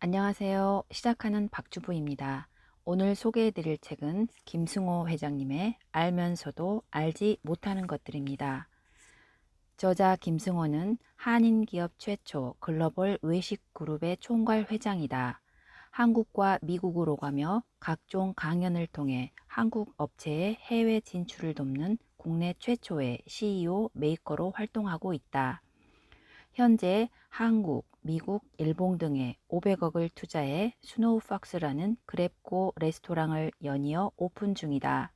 안녕하세요. 시작하는 박주부입니다. 오늘 소개해드릴 책은 김승호 회장님의 알면서도 알지 못하는 것들입니다. 저자 김승호는 한인기업 최초 글로벌 외식그룹의 총괄 회장이다. 한국과 미국을 오가며 각종 강연을 통해 한국 업체의 해외 진출을 돕는 국내 최초의 CEO 메이커로 활동하고 있다. 현재 한국, 미국, 일본 등에 500억을 투자해 스노우팍스라는 그랩고 레스토랑을 연이어 오픈 중이다.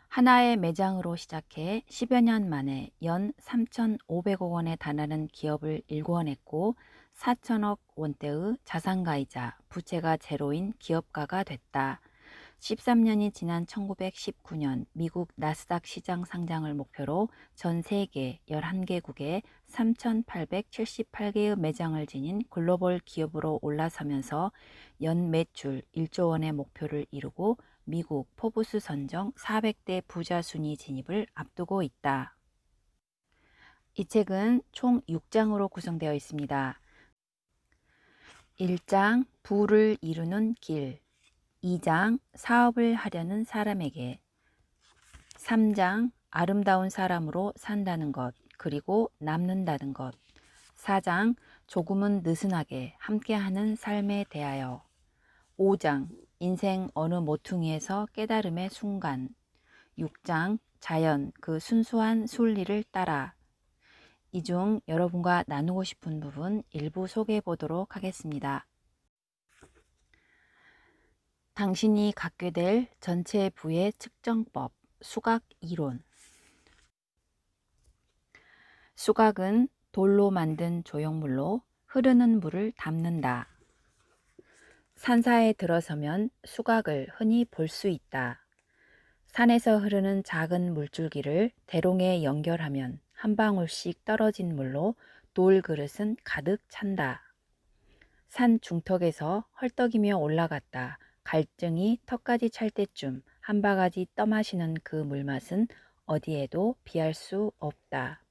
하나의 매장으로 시작해 10여 년 만에 연 3,500억 원에 달하는 기업을 일궈냈고 4천억 원대의 자산가이자 부채가 제로인 기업가가 됐다. 13년이 지난 1919년 미국 나스닥 시장 상장을 목표로 전 세계 11개국에 3,878개의 매장을 지닌 글로벌 기업으로 올라서면서 연 매출 1조 원의 목표를 이루고 미국 포브스 선정 400대 부자 순위 진입을 앞두고 있다. 이 책은 총 6장으로 구성되어 있습니다. 1장 부를 이루는 길, 2장 사업을 하려는 사람에게, 3장 아름다운 사람으로 산다는 것 그리고 남는다는 것, 4장 조금은 느슨하게 함께하는 삶에 대하여, 5장 인생 어느 모퉁이에서 깨달음의 순간, 6장 자연 그 순수한 순리를 따라. 이 중 여러분과 나누고 싶은 부분 일부 소개해 보도록 하겠습니다. 당신이 갖게 될 전체 부의 측정법, 수각 이론. 수각은 돌로 만든 조형물로 흐르는 물을 담는다. 산사에 들어서면 수각을 흔히 볼 수 있다. 산에서 흐르는 작은 물줄기를 대롱에 연결하면 한 방울씩 떨어진 물로 돌 그릇은 가득 찬다. 산 중턱에서 헐떡이며 올라갔다 갈증이 턱까지 찰 때쯤 한 바가지 떠마시는 그 물맛은 어디에도 비할 수 없다.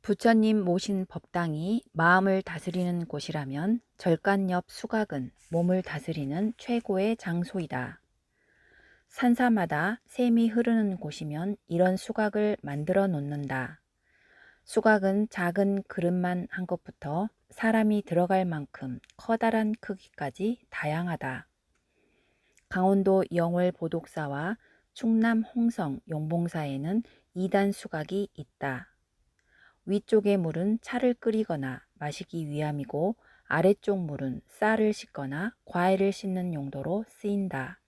부처님 모신 법당이 마음을 다스리는 곳이라면 절간 옆 수각은 몸을 다스리는 최고의 장소이다. 산사마다 샘이 흐르는 곳이면 이런 수각을 만들어 놓는다. 수각은 작은 그릇만 한 것부터 사람이 들어갈 만큼 커다란 크기까지 다양하다. 강원도 영월 보독사와 충남 홍성 용봉사에는 2단 수각이 있다. 위쪽의 물은 차를 끓이거나 마시기 위함이고 아래쪽 물은 쌀을 씻거나 과일을 씻는 용도로 쓰인다.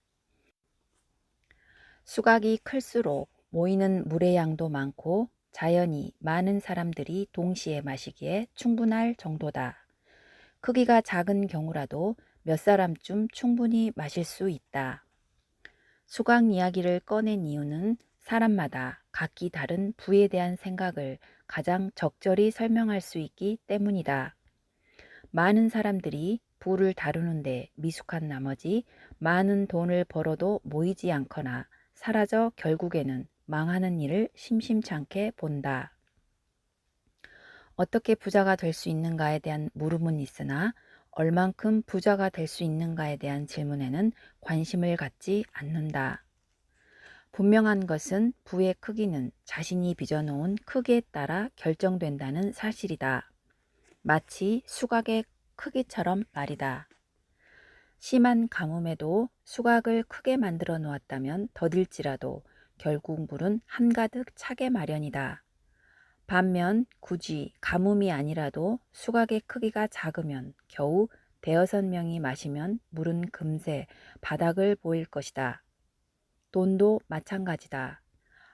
수각이 클수록 모이는 물의 양도 많고 자연히 많은 사람들이 동시에 마시기에 충분할 정도다. 크기가 작은 경우라도 몇 사람쯤 충분히 마실 수 있다. 수각 이야기를 꺼낸 이유는 사람마다 각기 다른 부에 대한 생각을 가장 적절히 설명할 수 있기 때문이다. 많은 사람들이 부를 다루는데 미숙한 나머지 많은 돈을 벌어도 모이지 않거나 사라져 결국에는 망하는 일을 심심찮게 본다. 어떻게 부자가 될 수 있는가에 대한 물음은 있으나 얼만큼 부자가 될 수 있는가에 대한 질문에는 관심을 갖지 않는다. 분명한 것은 부의 크기는 자신이 빚어놓은 크기에 따라 결정된다는 사실이다. 마치 수각의 크기처럼 말이다. 심한 가뭄에도 수각을 크게 만들어 놓았다면 더딜지라도 결국 물은 한가득 차게 마련이다. 반면 굳이 가뭄이 아니라도 수각의 크기가 작으면 겨우 대여섯 명이 마시면 물은 금세 바닥을 보일 것이다. 돈도 마찬가지다.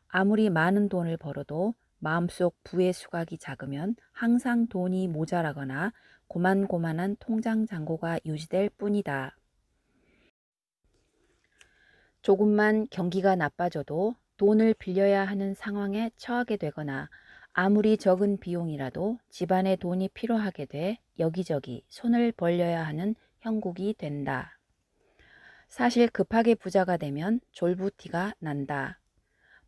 아무리 많은 돈을 벌어도 마음속 부의 수각이 작으면 항상 돈이 모자라거나 고만고만한 통장 잔고가 유지될 뿐이다. 조금만 경기가 나빠져도 돈을 빌려야 하는 상황에 처하게 되거나 아무리 적은 비용이라도 집안에 돈이 필요하게 돼 여기저기 손을 벌려야 하는 형국이 된다. 사실 급하게 부자가 되면 졸부티가 난다.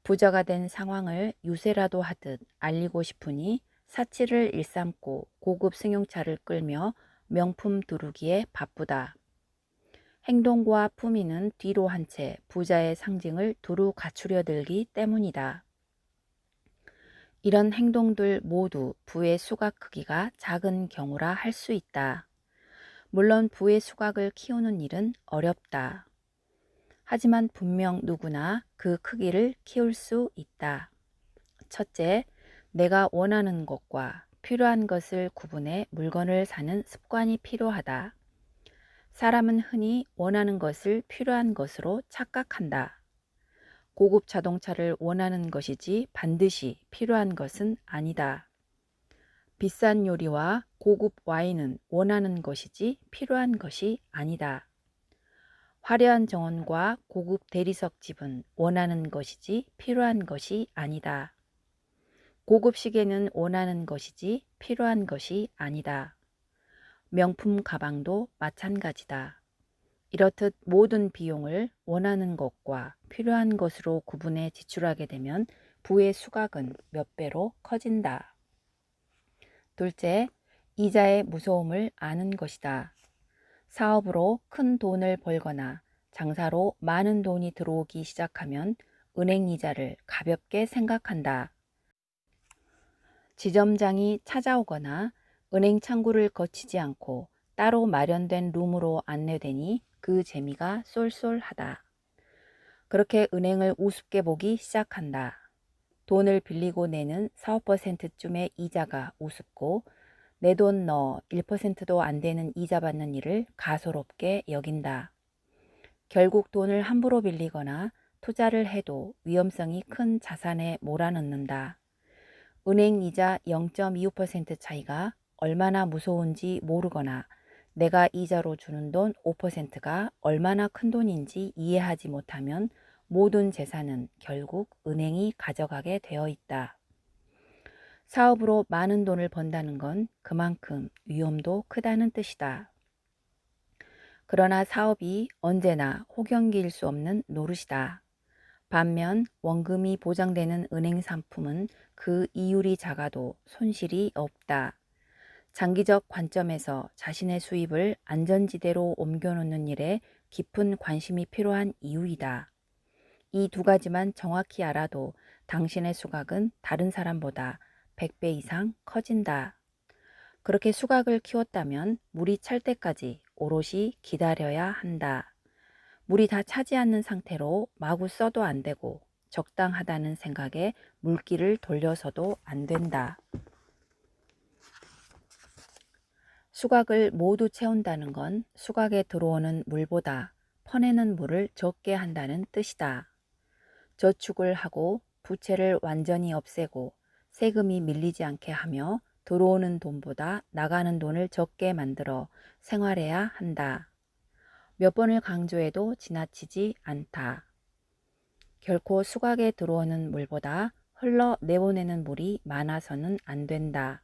부자가 된 상황을 유세라도 하듯 알리고 싶으니 사치를 일삼고 고급 승용차를 끌며 명품 두르기에 바쁘다. 행동과 품위는 뒤로 한 채 부자의 상징을 두루 갖추려 들기 때문이다. 이런 행동들 모두 부의 수각 크기가 작은 경우라 할 수 있다. 물론 부의 수각을 키우는 일은 어렵다. 하지만 분명 누구나 그 크기를 키울 수 있다. 첫째, 내가 원하는 것과 필요한 것을 구분해 물건을 사는 습관이 필요하다. 사람은 흔히 원하는 것을 필요한 것으로 착각한다. 고급 자동차를 원하는 것이지 반드시 필요한 것은 아니다. 비싼 요리와 고급 와인은 원하는 것이지 필요한 것이 아니다. 화려한 정원과 고급 대리석 집은 원하는 것이지 필요한 것이 아니다. 고급 시계는 원하는 것이지 필요한 것이 아니다. 명품 가방도 마찬가지다. 이렇듯 모든 비용을 원하는 것과 필요한 것으로 구분해 지출하게 되면 부의 수각은 몇 배로 커진다. 둘째, 이자의 무서움을 아는 것이다. 사업으로 큰 돈을 벌거나 장사로 많은 돈이 들어오기 시작하면 은행 이자를 가볍게 생각한다. 지점장이 찾아오거나 은행 창구를 거치지 않고 따로 마련된 룸으로 안내되니 그 재미가 쏠쏠하다. 그렇게 은행을 우습게 보기 시작한다. 돈을 빌리고 내는 4~5%쯤의 이자가 우습고 내 돈 넣어 1%도 안 되는 이자 받는 일을 가소롭게 여긴다. 결국 돈을 함부로 빌리거나 투자를 해도 위험성이 큰 자산에 몰아넣는다. 은행 이자 0.25% 차이가 얼마나 무서운지 모르거나 내가 이자로 주는 돈 5%가 얼마나 큰 돈인지 이해하지 못하면 모든 재산은 결국 은행이 가져가게 되어 있다. 사업으로 많은 돈을 번다는 건 그만큼 위험도 크다는 뜻이다. 그러나 사업이 언제나 호경기일 수 없는 노릇이다. 반면 원금이 보장되는 은행 상품은 그 이율이 작아도 손실이 없다. 장기적 관점에서 자신의 수입을 안전지대로 옮겨놓는 일에 깊은 관심이 필요한 이유이다. 이 두 가지만 정확히 알아도 당신의 수각은 다른 사람보다 100배 이상 커진다. 그렇게 수각을 키웠다면 물이 찰 때까지 오롯이 기다려야 한다. 물이 다 차지 않는 상태로 마구 써도 안 되고 적당하다는 생각에 물기를 돌려서도 안 된다. 수각을 모두 채운다는 건 수각에 들어오는 물보다 퍼내는 물을 적게 한다는 뜻이다. 저축을 하고 부채를 완전히 없애고 세금이 밀리지 않게 하며 들어오는 돈보다 나가는 돈을 적게 만들어 생활해야 한다. 몇 번을 강조해도 지나치지 않다. 결코 수각에 들어오는 물보다 흘러 내보내는 물이 많아서는 안 된다.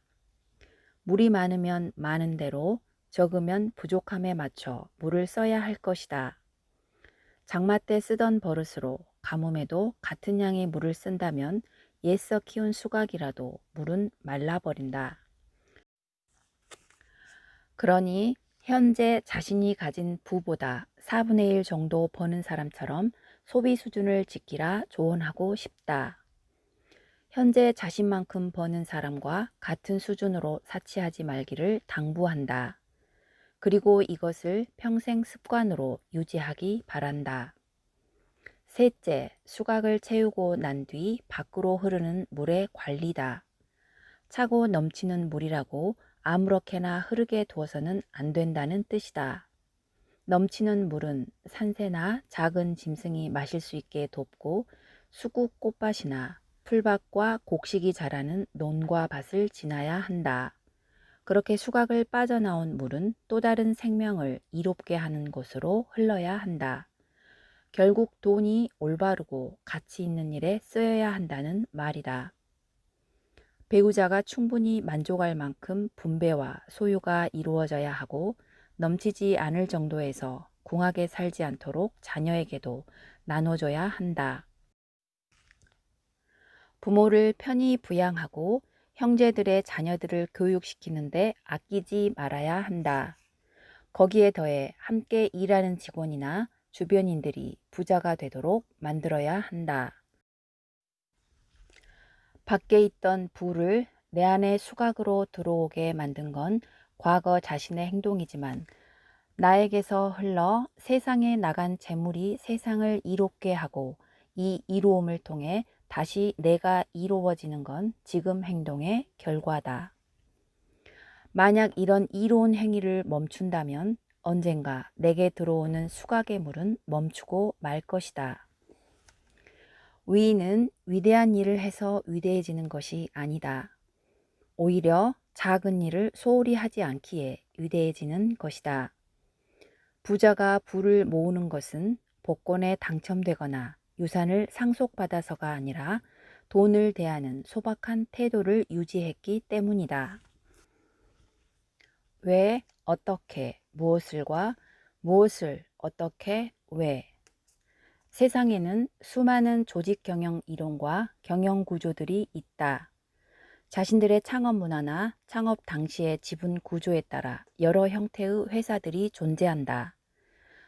물이 많으면 많은 대로, 적으면 부족함에 맞춰 물을 써야 할 것이다. 장마 때 쓰던 버릇으로 가뭄에도 같은 양의 물을 쓴다면 애써 키운 수각이라도 물은 말라버린다. 그러니 현재 자신이 가진 부보다 4분의 1 정도 버는 사람처럼 소비 수준을 지키라 조언하고 싶다. 현재 자신만큼 버는 사람과 같은 수준으로 사치하지 말기를 당부한다. 그리고 이것을 평생 습관으로 유지하기 바란다. 셋째, 수각을 채우고 난 뒤 밖으로 흐르는 물의 관리다. 차고 넘치는 물이라고 아무렇게나 흐르게 두어서는 안 된다는 뜻이다. 넘치는 물은 산새나 작은 짐승이 마실 수 있게 돕고 수국 꽃밭이나 풀밭과 곡식이 자라는 논과 밭을 지나야 한다. 그렇게 수각을 빠져나온 물은 또 다른 생명을 이롭게 하는 곳으로 흘러야 한다. 결국 돈이 올바르고 가치 있는 일에 쓰여야 한다는 말이다. 배우자가 충분히 만족할 만큼 분배와 소유가 이루어져야 하고 넘치지 않을 정도에서 궁하게 살지 않도록 자녀에게도 나눠줘야 한다. 부모를 편히 부양하고 형제들의 자녀들을 교육시키는데 아끼지 말아야 한다. 거기에 더해 함께 일하는 직원이나 주변인들이 부자가 되도록 만들어야 한다. 밖에 있던 부를 내 안에 수각으로 들어오게 만든 건 과거 자신의 행동이지만 나에게서 흘러 세상에 나간 재물이 세상을 이롭게 하고 이 이로움을 통해 다시 내가 이로워지는 건 지금 행동의 결과다. 만약 이런 이로운 행위를 멈춘다면 언젠가 내게 들어오는 수각의 물은 멈추고 말 것이다. 위인은 위대한 일을 해서 위대해지는 것이 아니다. 오히려 작은 일을 소홀히 하지 않기에 위대해지는 것이다. 부자가 부를 모으는 것은 복권에 당첨되거나 유산을 상속받아서가 아니라 돈을 대하는 소박한 태도를 유지했기 때문이다. 왜, 어떻게, 무엇을과 무엇을, 어떻게, 왜. 세상에는 수많은 조직 경영 이론과 경영 구조들이 있다. 자신들의 창업 문화나 창업 당시의 지분 구조에 따라 여러 형태의 회사들이 존재한다.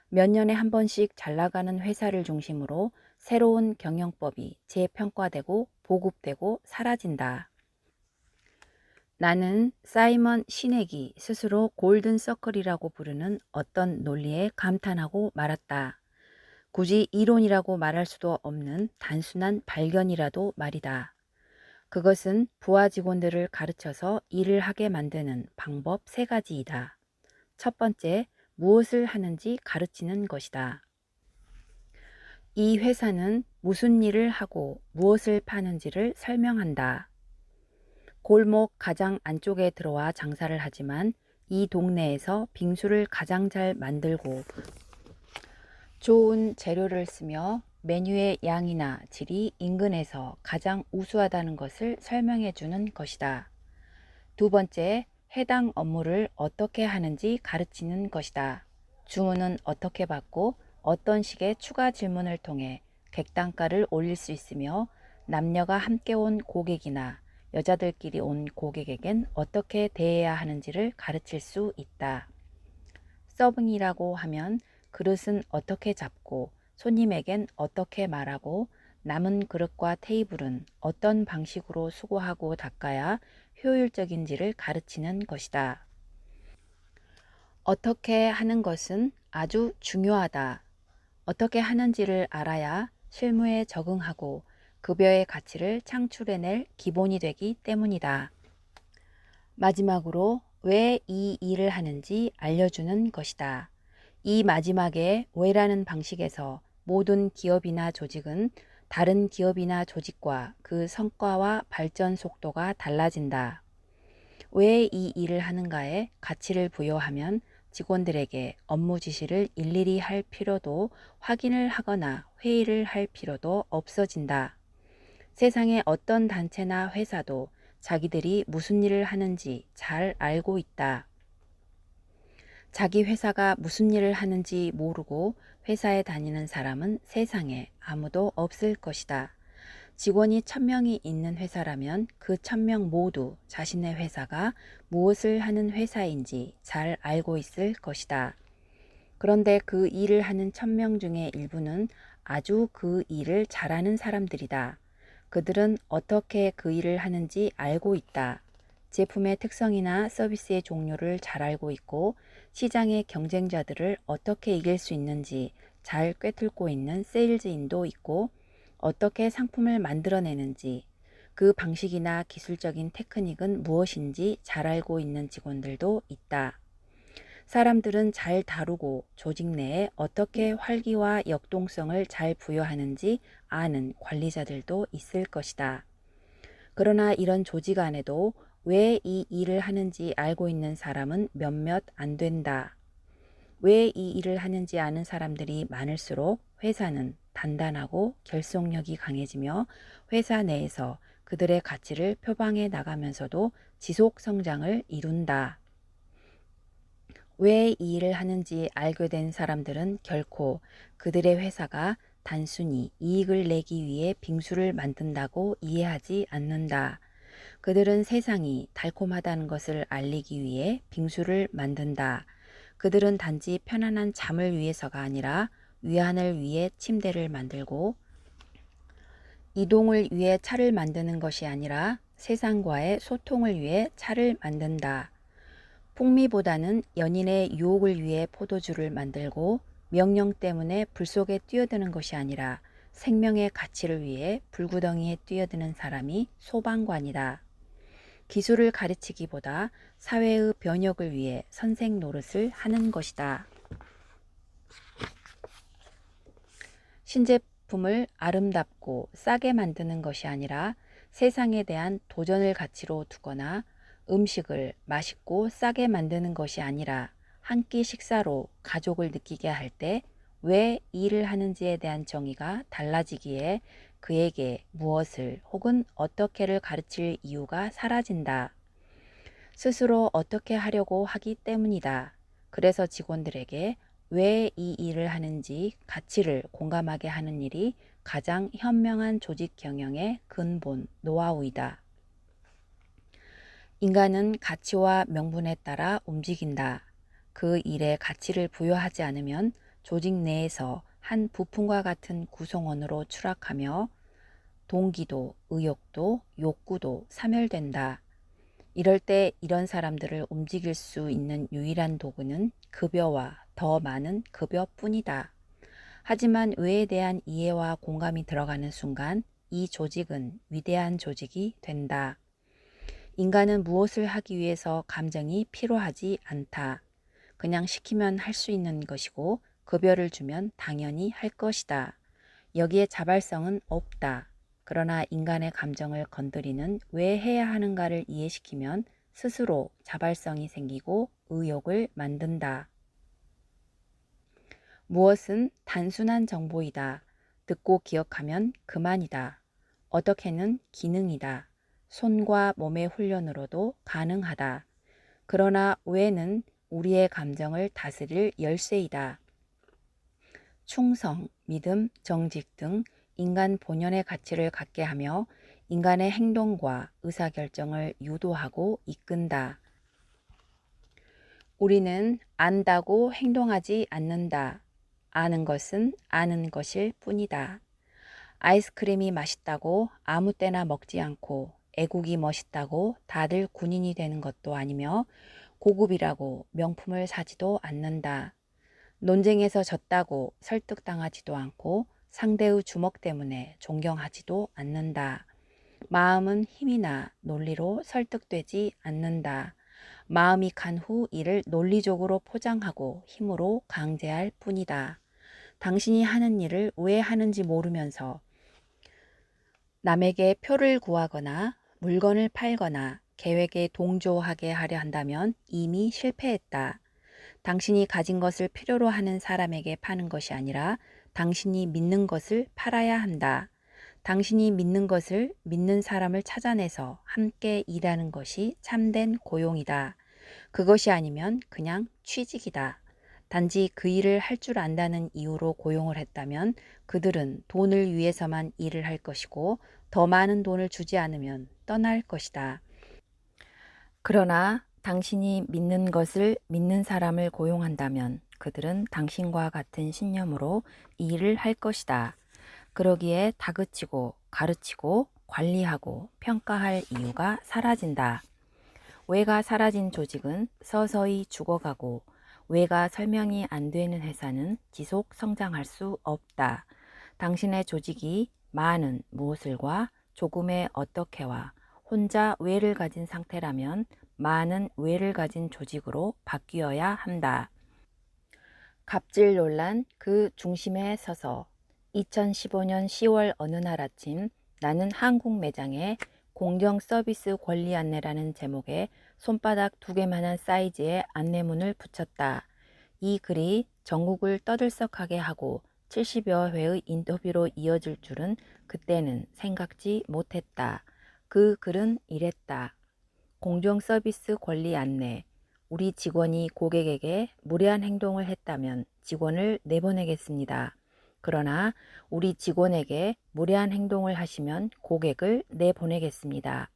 몇 년에 한 번씩 잘 나가는 회사를 중심으로 새로운 경영법이 재평가되고 보급되고 사라진다. 나는 사이먼 시넥이 스스로 골든 서클이라고 부르는 어떤 논리에 감탄하고 말았다. 굳이 이론이라고 말할 수도 없는 단순한 발견이라도 말이다. 그것은 부하 직원들을 가르쳐서 일을 하게 만드는 방법 3가지이다. 첫 번째, 무엇을 하는지 가르치는 것이다. 이 회사는 무슨 일을 하고 무엇을 파는지를 설명한다. 골목 가장 안쪽에 들어와 장사를 하지만 이 동네에서 빙수를 가장 잘 만들고 좋은 재료를 쓰며 메뉴의 양이나 질이 인근에서 가장 우수하다는 것을 설명해 주는 것이다. 두 번째, 해당 업무를 어떻게 하는지 가르치는 것이다. 주문은 어떻게 받고 어떤 식의 추가 질문을 통해 객단가를 올릴 수 있으며 남녀가 함께 온 고객이나 여자들끼리 온 고객에겐 어떻게 대해야 하는지를 가르칠 수 있다. 서빙이라고 하면 그릇은 어떻게 잡고 손님에겐 어떻게 말하고 남은 그릇과 테이블은 어떤 방식으로 수거하고 닦아야 효율적인지를 가르치는 것이다. 어떻게 하는 것은 아주 중요하다. 어떻게 하는지를 알아야 실무에 적응하고 급여의 가치를 창출해낼 기본이 되기 때문이다. 마지막으로 왜 이 일을 하는지 알려주는 것이다. 이 마지막에 왜라는 방식에서 모든 기업이나 조직은 다른 기업이나 조직과 그 성과와 발전 속도가 달라진다. 왜 이 일을 하는가에 가치를 부여하면 직원들에게 업무 지시를 일일이 할 필요도 확인을 하거나 회의를 할 필요도 없어진다. 세상의 어떤 단체나 회사도 자기들이 무슨 일을 하는지 잘 알고 있다. 자기 회사가 무슨 일을 하는지 모르고 회사에 다니는 사람은 세상에 아무도 없을 것이다. 직원이 1000명이 있는 회사라면 그 1000명 모두 자신의 회사가 무엇을 하는 회사인지 잘 알고 있을 것이다. 그런데 그 일을 하는 1000명 중에 일부는 아주 그 일을 잘하는 사람들이다. 그들은 어떻게 그 일을 하는지 알고 있다. 제품의 특성이나 서비스의 종류를 잘 알고 있고 시장의 경쟁자들을 어떻게 이길 수 있는지 잘 꿰뚫고 있는 세일즈인도 있고 어떻게 상품을 만들어내는지 그 방식이나 기술적인 테크닉은 무엇인지 잘 알고 있는 직원들도 있다. 사람들은 잘 다루고 조직 내에 어떻게 활기와 역동성을 잘 부여하는지 아는 관리자들도 있을 것이다. 그러나 이런 조직 안에도 왜 이 일을 하는지 알고 있는 사람은 몇몇 안 된다. 왜 이 일을 하는지 아는 사람들이 많을수록 회사는 단단하고 결속력이 강해지며 회사 내에서 그들의 가치를 표방해 나가면서도 지속 성장을 이룬다. 왜 이 일을 하는지 알게 된 사람들은 결코 그들의 회사가 단순히 이익을 내기 위해 빙수를 만든다고 이해하지 않는다. 그들은 세상이 달콤하다는 것을 알리기 위해 빙수를 만든다. 그들은 단지 편안한 잠을 위해서가 아니라 위안을 위해 침대를 만들고 이동을 위해 차를 만드는 것이 아니라 세상과의 소통을 위해 차를 만든다. 풍미보다는 연인의 유혹을 위해 포도주를 만들고 명령 때문에 불 속에 뛰어드는 것이 아니라 생명의 가치를 위해 불구덩이에 뛰어드는 사람이 소방관이다. 기술을 가르치기보다 사회의 변혁을 위해 선생 노릇을 하는 것이다. 신제품을 아름답고 싸게 만드는 것이 아니라 세상에 대한 도전을 가치로 두거나 음식을 맛있고 싸게 만드는 것이 아니라 한 끼 식사로 가족을 느끼게 할 때 왜 일을 하는지에 대한 정의가 달라지기에 그에게 무엇을 혹은 어떻게를 가르칠 이유가 사라진다. 스스로 어떻게 하려고 하기 때문이다. 그래서 직원들에게 왜 이 일을 하는지 가치를 공감하게 하는 일이 가장 현명한 조직 경영의 근본 노하우이다. 인간은 가치와 명분에 따라 움직인다. 그 일에 가치를 부여하지 않으면 조직 내에서 한 부품과 같은 구성원으로 추락하며 동기도, 의욕도, 욕구도 사멸된다. 이럴 때 이런 사람들을 움직일 수 있는 유일한 도구는 급여와 더 많은 급여뿐이다. 하지만 왜에 대한 이해와 공감이 들어가는 순간 이 조직은 위대한 조직이 된다. 인간은 무엇을 하기 위해서 감정이 필요하지 않다. 그냥 시키면 할 수 있는 것이고 급여를 주면 당연히 할 것이다. 여기에 자발성은 없다. 그러나 인간의 감정을 건드리는 왜 해야 하는가를 이해시키면 스스로 자발성이 생기고 의욕을 만든다. 무엇은 단순한 정보이다. 듣고 기억하면 그만이다. 어떻게는 기능이다. 손과 몸의 훈련으로도 가능하다. 그러나 왜는 우리의 감정을 다스릴 열쇠이다. 충성, 믿음, 정직 등 인간 본연의 가치를 갖게 하며 인간의 행동과 의사결정을 유도하고 이끈다. 우리는 안다고 행동하지 않는다. 아는 것은 아는 것일 뿐이다. 아이스크림이 맛있다고 아무 때나 먹지 않고 애국이 멋있다고 다들 군인이 되는 것도 아니며 고급이라고 명품을 사지도 않는다. 논쟁에서 졌다고 설득당하지도 않고 상대의 주먹 때문에 존경하지도 않는다. 마음은 힘이나 논리로 설득되지 않는다. 마음이 간 후 이를 논리적으로 포장하고 힘으로 강제할 뿐이다. 당신이 하는 일을 왜 하는지 모르면서 남에게 표를 구하거나 물건을 팔거나 계획에 동조하게 하려 한다면 이미 실패했다. 당신이 가진 것을 필요로 하는 사람에게 파는 것이 아니라 당신이 믿는 것을 팔아야 한다. 당신이 믿는 것을 믿는 사람을 찾아내서 함께 일하는 것이 참된 고용이다. 그것이 아니면 그냥 취직이다. 단지 그 일을 할 줄 안다는 이유로 고용을 했다면 그들은 돈을 위해서만 일을 할 것이고 더 많은 돈을 주지 않으면 떠날 것이다. 그러나 당신이 믿는 것을 믿는 사람을 고용한다면 그들은 당신과 같은 신념으로 이 일을 할 것이다. 그러기에 다그치고 가르치고 관리하고 평가할 이유가 사라진다. 왜가 사라진 조직은 서서히 죽어가고 왜가 설명이 안 되는 회사는 지속 성장할 수 없다. 당신의 조직이 많은 무엇을과 조금의 어떻게와 혼자 왜를 가진 상태라면 많은 왜를 가진 조직으로 바뀌어야 한다. 갑질 논란 그 중심에 서서 2015년 10월 어느 날 아침 나는 한국 매장에 공정 서비스 권리 안내라는 제목의 손바닥 2개만한 사이즈의 안내문을 붙였다. 이 글이 전국을 떠들썩하게 하고 70여 회의 인터뷰로 이어질 줄은 그때는 생각지 못했다. 그 글은 이랬다. 공정 서비스 권리 안내. 우리 직원이 고객에게 무례한 행동을 했다면 직원을 내보내겠습니다. 그러나 우리 직원에게 무례한 행동을 하시면 고객을 내보내겠습니다.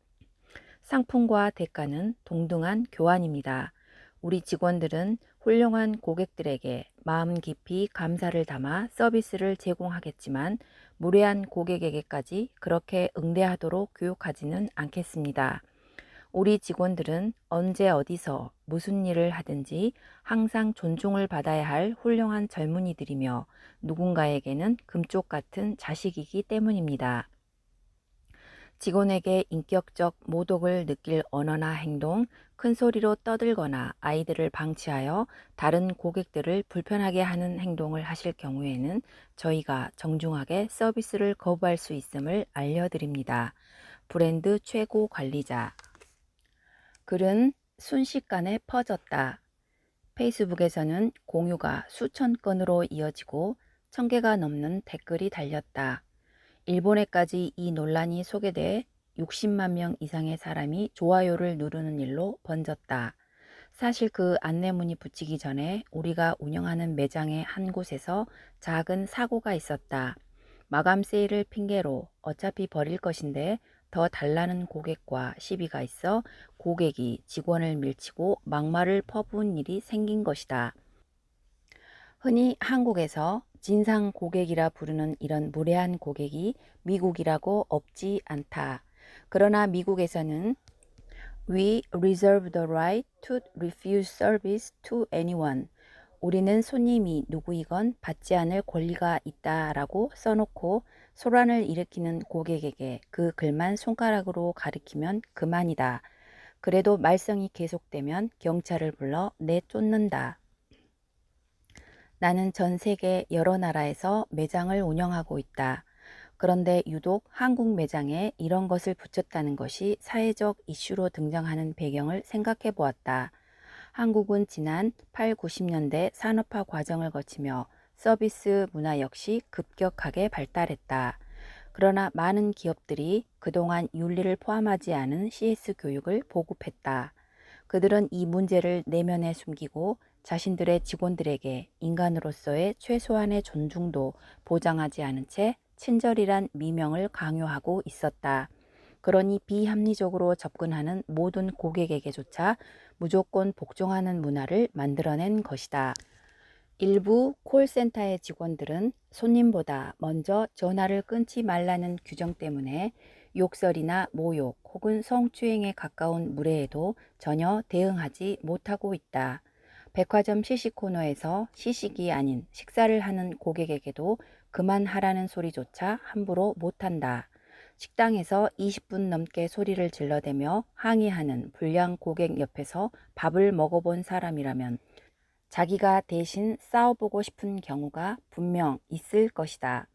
상품과 대가는 동등한 교환입니다. 우리 직원들은 훌륭한 고객들에게 마음 깊이 감사를 담아 서비스를 제공하겠지만 무례한 고객에게까지 그렇게 응대하도록 교육하지는 않겠습니다. 우리 직원들은 언제 어디서 무슨 일을 하든지 항상 존중을 받아야 할 훌륭한 젊은이들이며 누군가에게는 금쪽 같은 자식이기 때문입니다. 직원에게 인격적 모독을 느낄 언어나 행동, 큰 소리로 떠들거나 아이들을 방치하여 다른 고객들을 불편하게 하는 행동을 하실 경우에는 저희가 정중하게 서비스를 거부할 수 있음을 알려드립니다. 브랜드 최고 관리자. 글은 순식간에 퍼졌다. 페이스북에서는 공유가 수천 건으로 이어지고 1000개가 넘는 댓글이 달렸다. 일본에까지 이 논란이 소개돼 60만 명 이상의 사람이 좋아요를 누르는 일로 번졌다. 사실 그 안내문이 붙이기 전에 우리가 운영하는 매장의 한 곳에서 작은 사고가 있었다. 마감 세일을 핑계로 어차피 버릴 것인데 더 달라는 고객과 시비가 있어 고객이 직원을 밀치고 막말을 퍼부은 일이 생긴 것이다. 흔히 한국에서 진상 고객이라 부르는 이런 무례한 고객이 미국이라고 없지 않다. 그러나 미국에서는 We reserve the right to refuse service to anyone. 우리는 손님이 누구이건 받지 않을 권리가 있다라고 써놓고 소란을 일으키는 고객에게 그 글만 손가락으로 가리키면 그만이다. 그래도 말썽이 계속되면 경찰을 불러 내쫓는다. 나는 전 세계 여러 나라에서 매장을 운영하고 있다. 그런데 유독 한국 매장에 이런 것을 붙였다는 것이 사회적 이슈로 등장하는 배경을 생각해 보았다. 한국은 지난 8, 90년대 산업화 과정을 거치며 서비스 문화 역시 급격하게 발달했다. 그러나 많은 기업들이 그동안 윤리를 포함하지 않은 CS 교육을 보급했다. 그들은 이 문제를 내면에 숨기고 자신들의 직원들에게 인간으로서의 최소한의 존중도 보장하지 않은 채 친절이란 미명을 강요하고 있었다. 그러니 비합리적으로 접근하는 모든 고객에게조차 무조건 복종하는 문화를 만들어낸 것이다. 일부 콜센터의 직원들은 손님보다 먼저 전화를 끊지 말라는 규정 때문에 욕설이나 모욕 혹은 성추행에 가까운 무례에도 전혀 대응하지 못하고 있다. 백화점 시식 코너에서 시식이 아닌 식사를 하는 고객에게도 그만하라는 소리조차 함부로 못한다. 식당에서 20분 넘게 소리를 질러대며 항의하는 불량 고객 옆에서 밥을 먹어본 사람이라면 자기가 대신 싸워보고 싶은 경우가 분명 있을 것이다.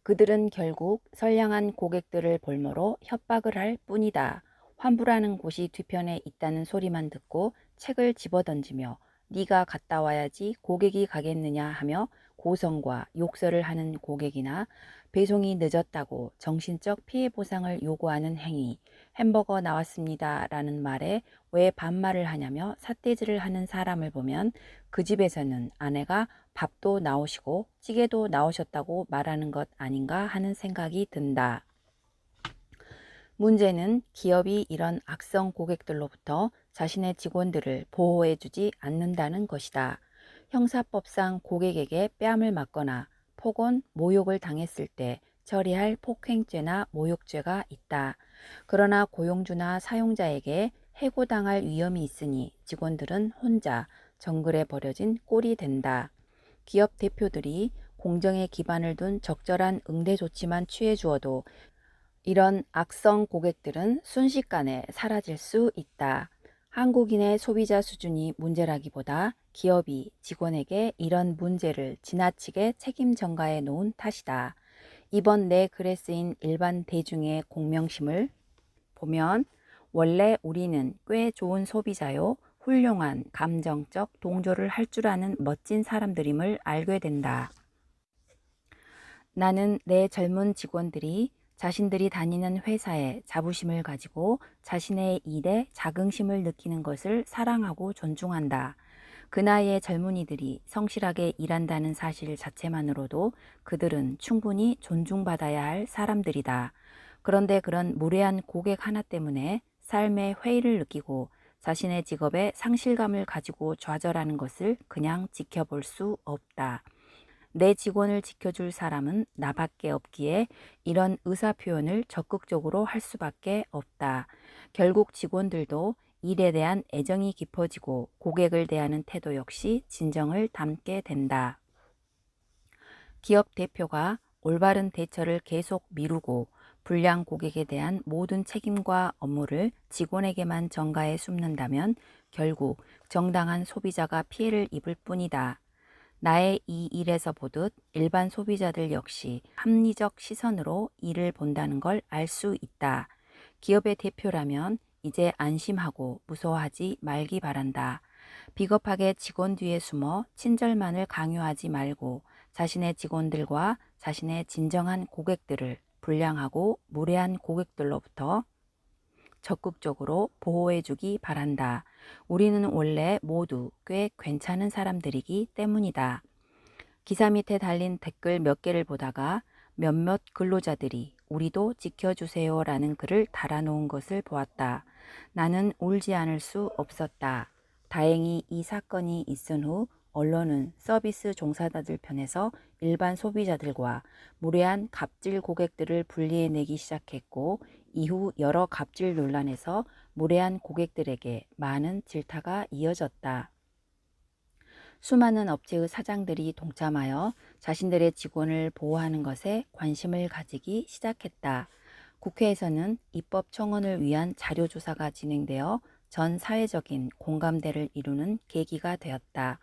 그들은 결국 선량한 고객들을 볼모로 협박을 할 뿐이다. 환불하는 곳이 뒤편에 있다는 소리만 듣고 책을 집어던지며 네가 갔다 와야지 고객이 가겠느냐 하며 고성과 욕설을 하는 고객이나 배송이 늦었다고 정신적 피해 보상을 요구하는 행위, 햄버거 나왔습니다 라는 말에 왜 반말을 하냐며 삿대질을 하는 사람을 보면 그 집에서는 아내가 밥도 나오시고 찌개도 나오셨다고 말하는 것 아닌가 하는 생각이 든다. 문제는 기업이 이런 악성 고객들로부터 자신의 직원들을 보호해주지 않는다는 것이다. 형사법상 고객에게 뺨을 맞거나 폭언, 모욕을 당했을 때 처리할 폭행죄나 모욕죄가 있다. 그러나 고용주나 사용자에게 해고당할 위험이 있으니 직원들은 혼자 정글에 버려진 꼴이 된다. 기업 대표들이 공정에 기반을 둔 적절한 응대 조치만 취해 주어도 이런 악성 고객들은 순식간에 사라질 수 있다. 한국인의 소비자 수준이 문제라기보다 기업이 직원에게 이런 문제를 지나치게 책임 전가해 놓은 탓이다. 이번 내 글에 쓰인 일반 대중의 공명심을 보면 원래 우리는 꽤 좋은 소비자요, 훌륭한 감정적 동조를 할 줄 아는 멋진 사람들임을 알게 된다. 나는 내 젊은 직원들이 자신들이 다니는 회사에 자부심을 가지고 자신의 일에 자긍심을 느끼는 것을 사랑하고 존중한다. 그 나이의 젊은이들이 성실하게 일한다는 사실 자체만으로도 그들은 충분히 존중받아야 할 사람들이다. 그런데 그런 무례한 고객 하나 때문에 삶에 회의를 느끼고 자신의 직업에 상실감을 가지고 좌절하는 것을 그냥 지켜볼 수 없다. 내 직원을 지켜줄 사람은 나밖에 없기에 이런 의사 표현을 적극적으로 할 수밖에 없다. 결국 직원들도 일에 대한 애정이 깊어지고 고객을 대하는 태도 역시 진정을 담게 된다. 기업 대표가 올바른 대처를 계속 미루고 불량 고객에 대한 모든 책임과 업무를 직원에게만 전가해 숨는다면 결국 정당한 소비자가 피해를 입을 뿐이다. 나의 이 일에서 보듯 일반 소비자들 역시 합리적 시선으로 일을 본다는 걸 알 수 있다. 기업의 대표라면 이제 안심하고 무서워하지 말기 바란다. 비겁하게 직원 뒤에 숨어 친절만을 강요하지 말고 자신의 직원들과 자신의 진정한 고객들을 불량하고 무례한 고객들로부터 적극적으로 보호해주기 바란다. 우리는 원래 모두 꽤 괜찮은 사람들이기 때문이다. 기사 밑에 달린 댓글 몇 개를 보다가 몇몇 근로자들이 우리도 지켜주세요 라는 글을 달아놓은 것을 보았다. 나는 울지 않을 수 없었다. 다행히 이 사건이 있은 후 언론은 서비스 종사자들 편에서 일반 소비자들과 무례한 갑질 고객들을 분리해내기 시작했고 이후 여러 갑질 논란에서 무례한 고객들에게 많은 질타가 이어졌다. 수많은 업체의 사장들이 동참하여 자신들의 직원을 보호하는 것에 관심을 가지기 시작했다. 국회에서는 입법 청원을 위한 자료조사가 진행되어 전 사회적인 공감대를 이루는 계기가 되었다.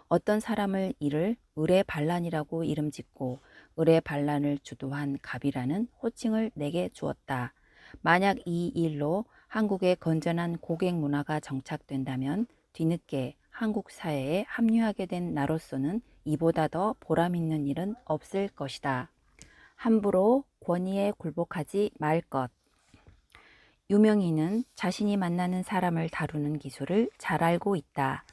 어떤 사람을 이를 의례반란이라고 이름짓고 의례반란을 주도한 갑이라는 호칭을 내게 주었다. 만약 이 일로 한국의 건전한 고객 문화가 정착된다면 뒤늦게 한국 사회에 합류하게 된 나로서는 이보다 더 보람 있는 일은 없을 것이다. 함부로 권위에 굴복하지 말 것. 유명인은 자신이 만나는 사람을 다루는 기술을 잘 알고 있다.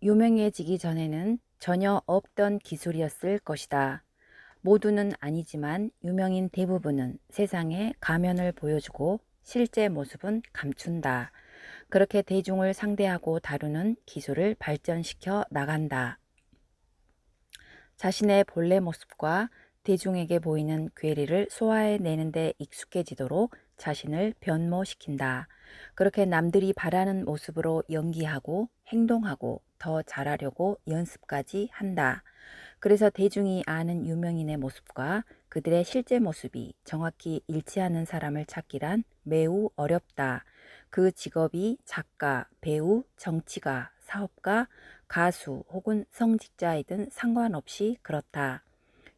유명해지기 전에는 전혀 없던 기술이었을 것이다. 모두는 아니지만 유명인 대부분은 세상에 가면을 보여주고 실제 모습은 감춘다. 그렇게 대중을 상대하고 다루는 기술을 발전시켜 나간다. 자신의 본래 모습과 대중에게 보이는 괴리를 소화해내는 데 익숙해지도록 자신을 변모시킨다. 그렇게 남들이 바라는 모습으로 연기하고 행동하고 더 잘하려고 연습까지 한다. 그래서 대중이 아는 유명인의 모습과 그들의 실제 모습이 정확히 일치하는 사람을 찾기란 매우 어렵다. 그 직업이 작가, 배우, 정치가, 사업가, 가수 혹은 성직자이든 상관없이 그렇다.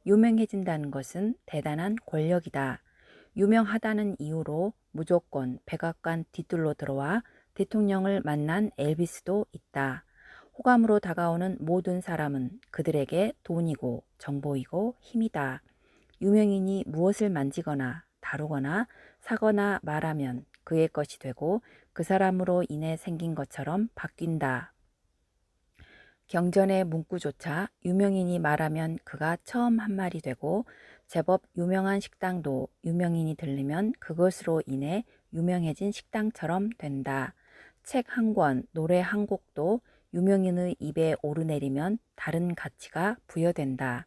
유명해진다는 것은 대단한 권력이다. 유명하다는 이유로 무조건 백악관 뒷뜰로 들어와 대통령을 만난 엘비스도 있다. 호감으로 다가오는 모든 사람은 그들에게 돈이고 정보이고 힘이다. 유명인이 무엇을 만지거나 다루거나 사거나 말하면 그의 것이 되고 그 사람으로 인해 생긴 것처럼 바뀐다. 경전의 문구조차 유명인이 말하면 그가 처음 한 말이 되고 제법 유명한 식당도 유명인이 들리면 그것으로 인해 유명해진 식당처럼 된다. 책 한 권, 노래 한 곡도 유명인의 입에 오르내리면 다른 가치가 부여된다.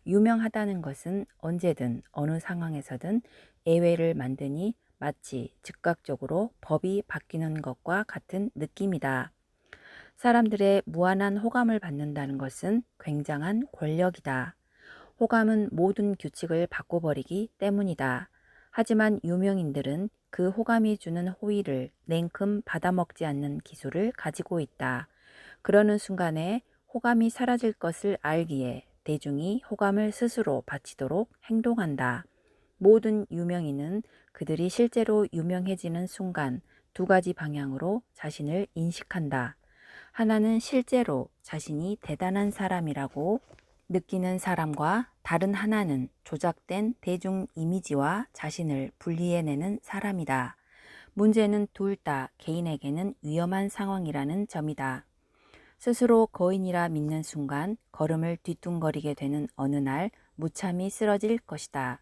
유명하다는 것은 언제든 어느 상황에서든 예외를 만드니 마치 즉각적으로 법이 바뀌는 것과 같은 느낌이다. 사람들의 무한한 호감을 받는다는 것은 굉장한 권력이다. 호감은 모든 규칙을 바꿔버리기 때문이다. 하지만 유명인들은 그 호감이 주는 호의를 냉큼 받아먹지 않는 기술을 가지고 있다. 그러는 순간에 호감이 사라질 것을 알기에 대중이 호감을 스스로 바치도록 행동한다. 모든 유명인은 그들이 실제로 유명해지는 순간 두 가지 방향으로 자신을 인식한다. 하나는 실제로 자신이 대단한 사람이라고 느끼는 사람과 다른 하나는 조작된 대중 이미지와 자신을 분리해내는 사람이다. 문제는 둘 다 개인에게는 위험한 상황이라는 점이다. 스스로 거인이라 믿는 순간 걸음을 뒤뚱거리게 되는 어느 날 무참히 쓰러질 것이다.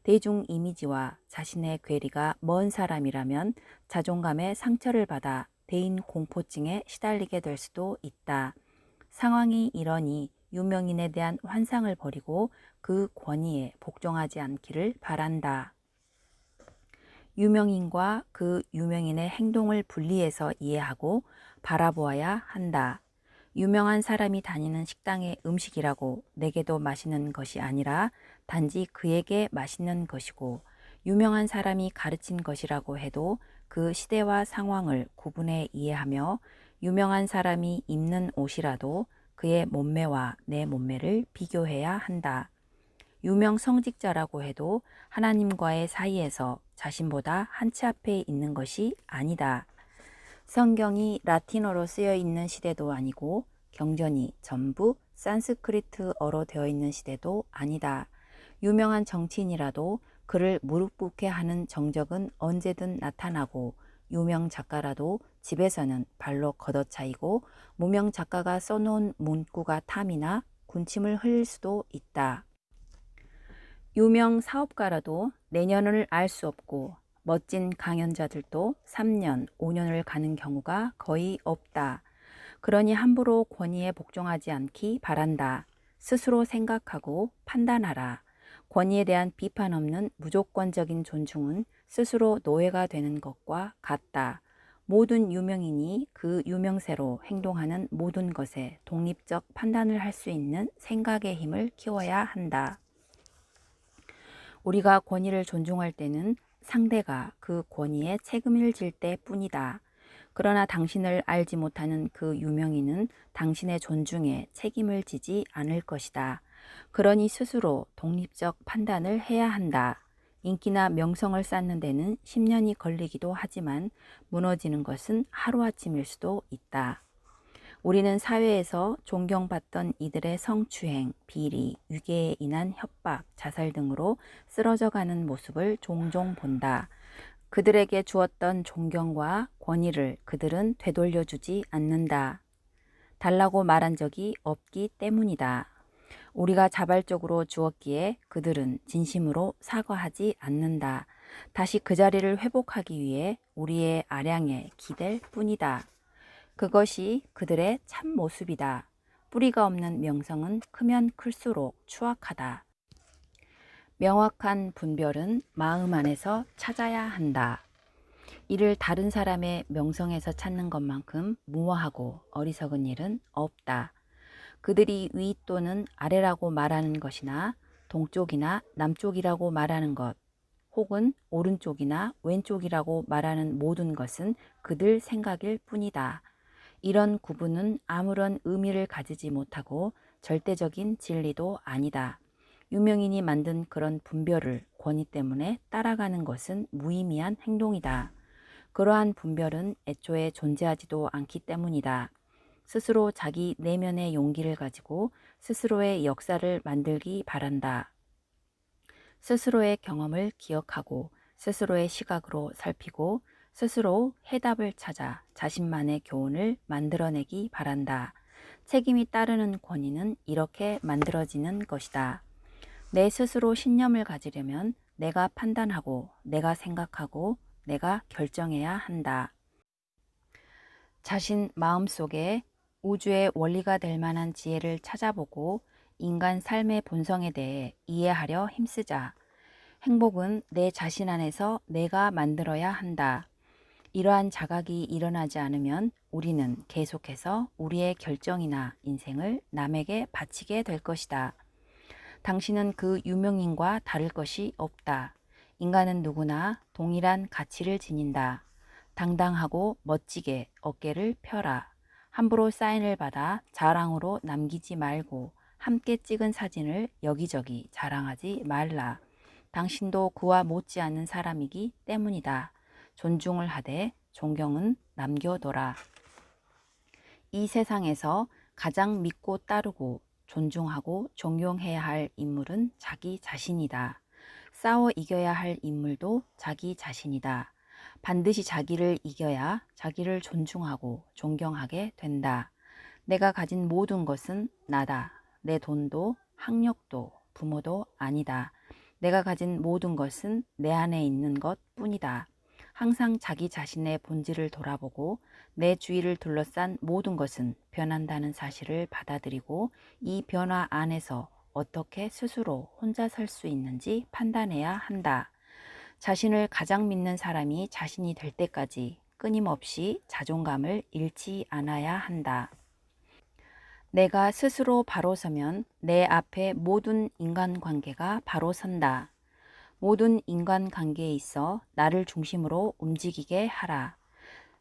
대중 이미지와 자신의 괴리가 먼 사람이라면 자존감에 상처를 받아 대인 공포증에 시달리게 될 수도 있다. 상황이 이러니 유명인에 대한 환상을 버리고 그 권위에 복종하지 않기를 바란다. 유명인과 그 유명인의 행동을 분리해서 이해하고 바라보아야 한다. 유명한 사람이 다니는 식당의 음식이라고 내게도 맛있는 것이 아니라 단지 그에게 맛있는 것이고, 유명한 사람이 가르친 것이라고 해도 그 시대와 상황을 구분해 이해하며 유명한 사람이 입는 옷이라도 그의 몸매와 내 몸매를 비교해야 한다. 유명 성직자라고 해도 하나님과의 사이에서 자신보다 한 치 앞에 있는 것이 아니다. 성경이 라틴어로 쓰여 있는 시대도 아니고 경전이 전부 산스크리트어로 되어 있는 시대도 아니다. 유명한 정치인이라도 그를 무릎 꿇게 하는 정적은 언제든 나타나고, 유명 작가라도 집에서는 발로 걷어차이고 무명 작가가 써놓은 문구가 탐이나 군침을 흘릴 수도 있다. 유명 사업가라도 내년을 알 수 없고 멋진 강연자들도 3년, 5년을 가는 경우가 거의 없다. 그러니 함부로 권위에 복종하지 않기 바란다. 스스로 생각하고 판단하라. 권위에 대한 비판 없는 무조건적인 존중은 스스로 노예가 되는 것과 같다. 모든 유명인이 그 유명세로 행동하는 모든 것에 독립적 판단을 할 수 있는 생각의 힘을 키워야 한다. 우리가 권위를 존중할 때는 상대가 그 권위에 책임을 질 때뿐이다. 그러나 당신을 알지 못하는 그 유명인은 당신의 존중에 책임을 지지 않을 것이다. 그러니 스스로 독립적 판단을 해야 한다. 인기나 명성을 쌓는 데는 10년이 걸리기도 하지만 무너지는 것은 하루아침일 수도 있다. 우리는 사회에서 존경받던 이들의 성추행, 비리, 유괴에 인한 협박, 자살 등으로 쓰러져가는 모습을 종종 본다. 그들에게 주었던 존경과 권위를 그들은 되돌려주지 않는다. 달라고 말한 적이 없기 때문이다. 우리가 자발적으로 주었기에 그들은 진심으로 사과하지 않는다. 다시 그 자리를 회복하기 위해 우리의 아량에 기댈 뿐이다. 그것이 그들의 참 모습이다. 뿌리가 없는 명성은 크면 클수록 추악하다. 명확한 분별은 마음 안에서 찾아야 한다. 이를 다른 사람의 명성에서 찾는 것만큼 무모하고 어리석은 일은 없다. 그들이 위 또는 아래라고 말하는 것이나 동쪽이나 남쪽이라고 말하는 것, 혹은 오른쪽이나 왼쪽이라고 말하는 모든 것은 그들 생각일 뿐이다. 이런 구분은 아무런 의미를 가지지 못하고 절대적인 진리도 아니다. 유명인이 만든 그런 분별을 권위 때문에 따라가는 것은 무의미한 행동이다. 그러한 분별은 애초에 존재하지도 않기 때문이다. 스스로 자기 내면의 용기를 가지고 스스로의 역사를 만들기 바란다. 스스로의 경험을 기억하고 스스로의 시각으로 살피고 스스로 해답을 찾아 자신만의 교훈을 만들어내기 바란다. 책임이 따르는 권위는 이렇게 만들어지는 것이다. 내 스스로 신념을 가지려면 내가 판단하고 내가 생각하고 내가 결정해야 한다. 자신 마음속에 우주의 원리가 될 만한 지혜를 찾아보고 인간 삶의 본성에 대해 이해하려 힘쓰자. 행복은 내 자신 안에서 내가 만들어야 한다. 이러한 자각이 일어나지 않으면 우리는 계속해서 우리의 결정이나 인생을 남에게 바치게 될 것이다. 당신은 그 유명인과 다를 것이 없다. 인간은 누구나 동일한 가치를 지닌다. 당당하고 멋지게 어깨를 펴라. 함부로 사인을 받아 자랑으로 남기지 말고 함께 찍은 사진을 여기저기 자랑하지 말라. 당신도 그와 못지않은 사람이기 때문이다. 존중을 하되 존경은 남겨둬라. 이 세상에서 가장 믿고 따르고 존중하고 존경해야 할 인물은 자기 자신이다. 싸워 이겨야 할 인물도 자기 자신이다. 반드시 자기를 이겨야 자기를 존중하고 존경하게 된다. 내가 가진 모든 것은 나다. 내 돈도 학력도 부모도 아니다. 내가 가진 모든 것은 내 안에 있는 것 뿐이다. 항상 자기 자신의 본질을 돌아보고 내 주위를 둘러싼 모든 것은 변한다는 사실을 받아들이고 이 변화 안에서 어떻게 스스로 혼자 설 수 있는지 판단해야 한다. 자신을 가장 믿는 사람이 자신이 될 때까지 끊임없이 자존감을 잃지 않아야 한다. 내가 스스로 바로 서면 내 앞에 모든 인간관계가 바로 선다. 모든 인간관계에 있어 나를 중심으로 움직이게 하라.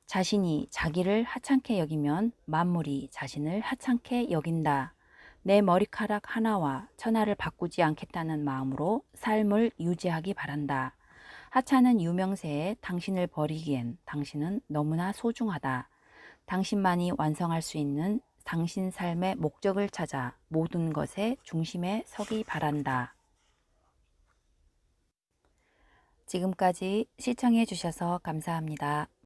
자신이 자기를 하찮게 여기면 만물이 자신을 하찮게 여긴다. 내 머리카락 하나와 천하를 바꾸지 않겠다는 마음으로 삶을 유지하기 바란다. 하찮은 유명세에 당신을 버리기엔 당신은 너무나 소중하다. 당신만이 완성할 수 있는 당신 삶의 목적을 찾아 모든 것의 중심에 서기 바란다. 지금까지 시청해 주셔서 감사합니다.